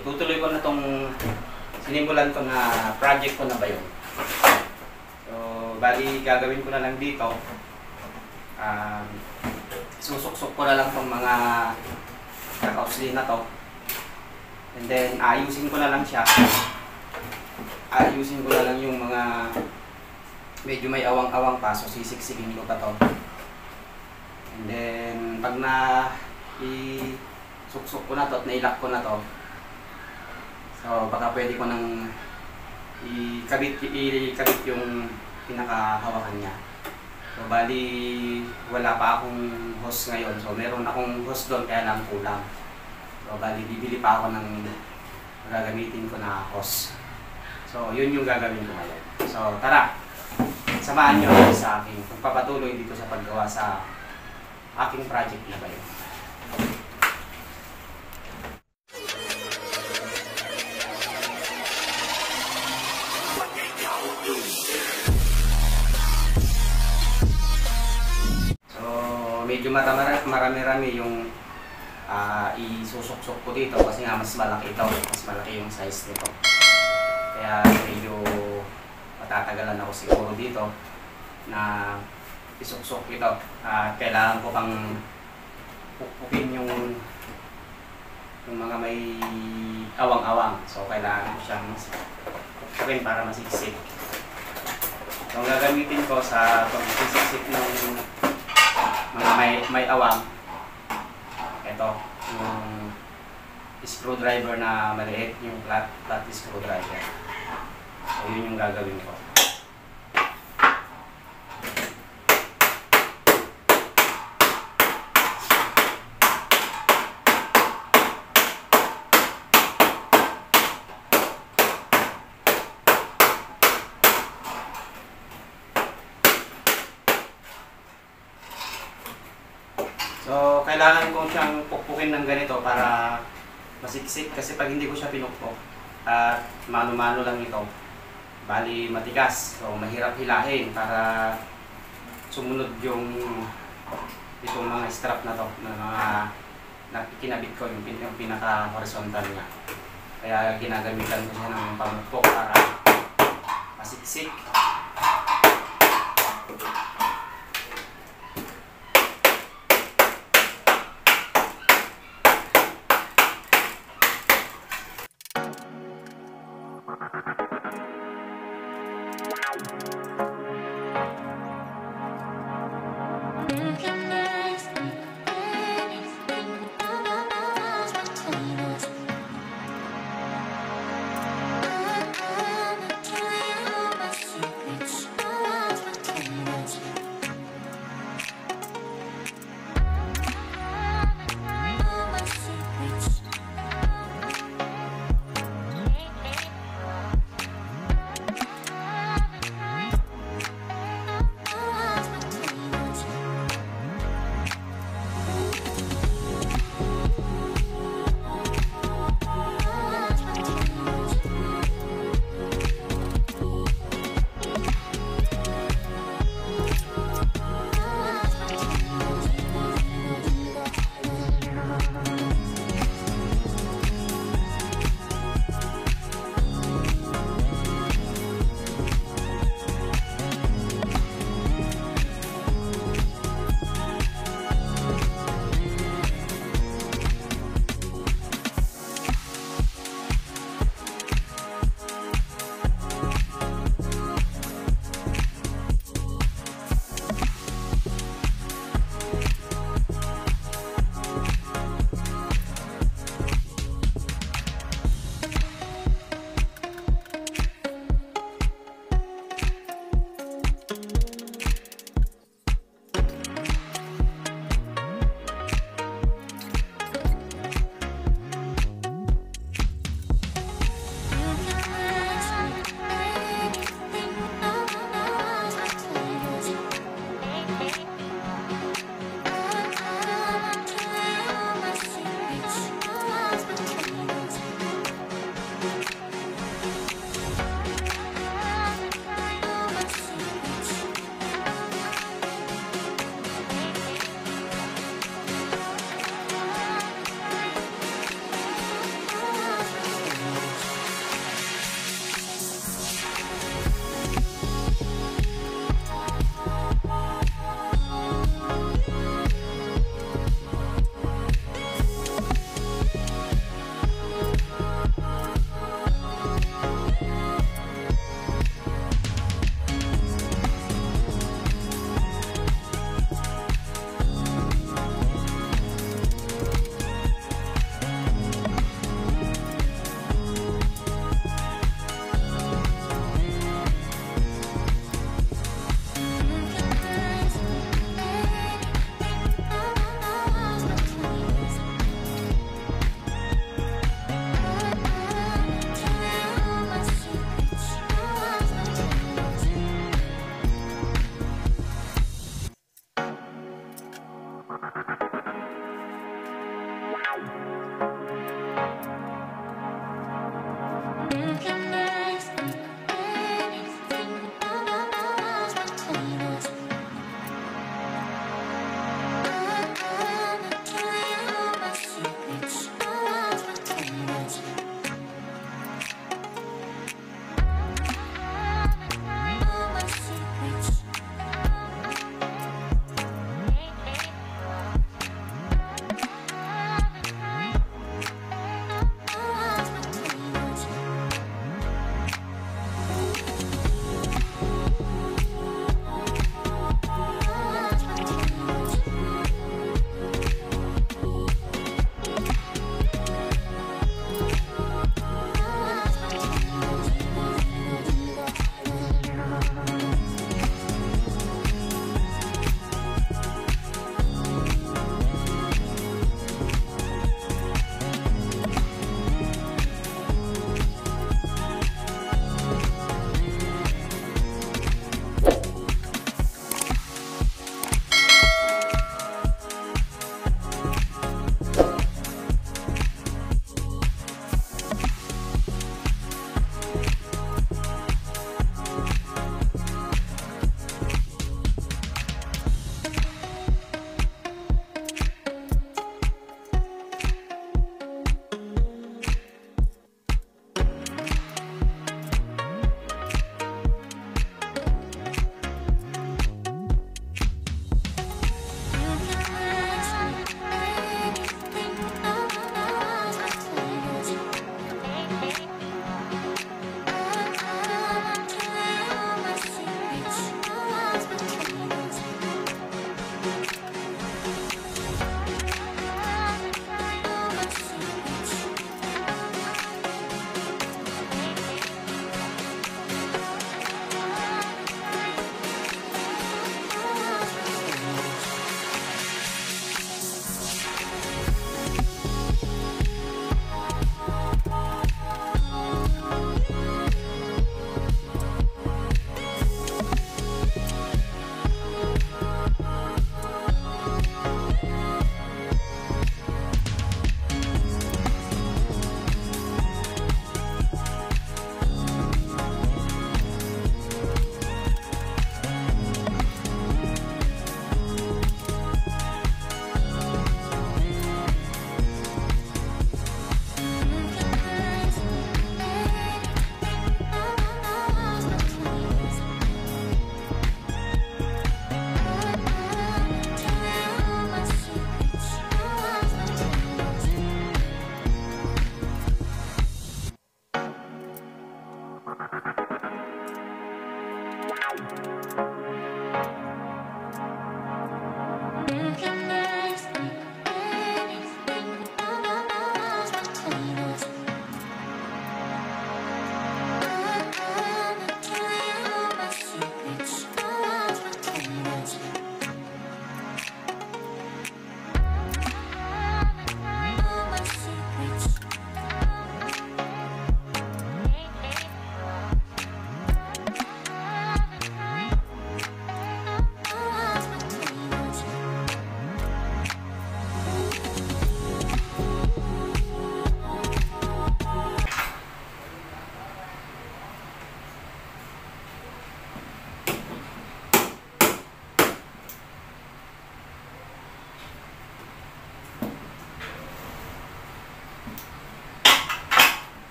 itutuloy ko na tong sinimulan ko na project ko na ba yun. So, bali gagawin ko na lang dito. Susuksok ko na lang tong mga naka-usli na to. And then, ayusin ko na lang siya. Ayusin ko na lang yung mga medyo may awang-awang pa. So, sisiksikin ko pa to. And then, pag na suksok ko na to at nailak ko na to, so baka pwede ko nang ikabit yung pinakahawakan niya. So bali wala pa akong hose ngayon, so meron akong hose doon kaya lang kulang. So bali bibili pa ako ng gagamitin ko na hose. So yun yung gagawin ko ngayon. So tara, samahan nyo sa aking pagpapatuloy dito sa paggawa sa aking project na ba yun. Medyo marami-rami yung isusuksok ko dito kasi nga mas malaki ito, mas malaki yung size nito. Kaya medyo matatagalan ako siguro dito na isuksok ito. Kailangan ko pang pukpukin yung mga may awang-awang. So kailangan ko siyang pukpukin para masiksik. So ang gagamitin ko sa pag-siksik ng mga may awang, ito yung screwdriver na maliit, yung flat screwdriver. So yun yung gagawin ko. So, kailangan ko siyang pukpukin ng ganito para masiksik kasi pag hindi ko siya pinukpok at mano-mano lang ito, bali matigas. So, mahirap hilahin para sumunod yung itong mga strap na to na mga kinabit ko, yung pinaka-horizontal niya. Kaya ginagamitan ko siya ng pamukpok para masiksik.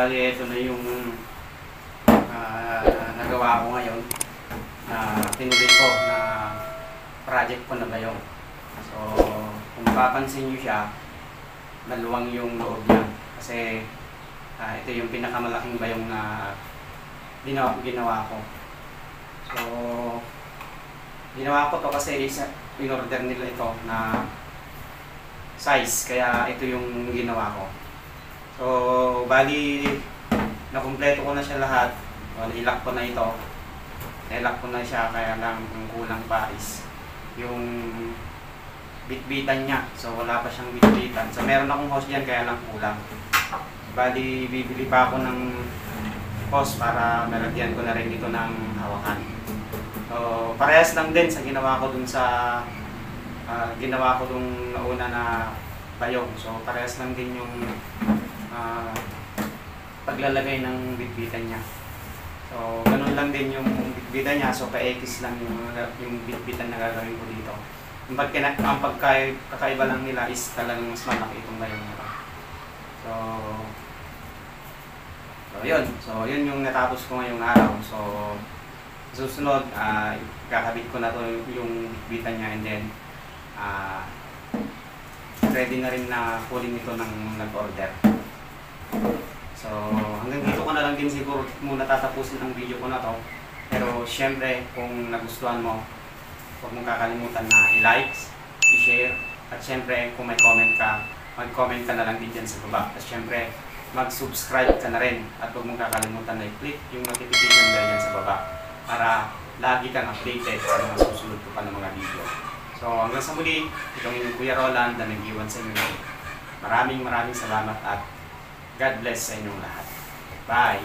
bali ito na yung nagawa ko ngayon na tinuloy ko na project ko na bayong. So kung papansin nyo siya, maluwang yung loob niya kasi ito yung pinakamalaking bayong na ginawa ko. So ginawa ko to kasi in-order nila ito na size, kaya ito yung ginawa ko. So bali nakumpleto ko na siya lahat. Ilak ko na ito. Ilak ko na siya, kaya lang ang kulang pa is yung bitbitan niya. So wala pa siyang bitbitan. So meron akong hose diyan, kaya lang kulang. Bali bibili pa ako ng hose para malagyan ko na rin dito ng hawakan. So parehas lang din sa ginawa ko dun sa nauna na bayong. So parehas lang din yung paglalagay ng bitbitan niya. So ganun lang din yung bitbitan niya. So pa-X lang yung bitbitan na gagawin ko dito. Ang pagkakaiba lang nila is talagang mas malaki itong bayong nila. So yun yung natapos ko ngayong araw. So susunod, kakabit ko na to yung bitbitan niya, and then ready na rin na kunin ito ng nag-order. So hanggang dito ko na lang din siguro muna tatapusin ang video ko na to. Pero syempre kung nagustuhan mo, huwag mong kakalimutan na i-like, i-share, at syempre kung may comment ka, mag-comment ka na lang din dyan sa baba. At syempre mag-subscribe ka na rin, at huwag mong kakalimutan na i-click yung notification bell dyan sa baba para lagi kang updated sa mga susunod ko pa ng mga video. So hanggang sa muli, itong inyong Kuya Roland na nag-iwan sa inyo. Maraming salamat at God bless sa inyong lahat. Bye!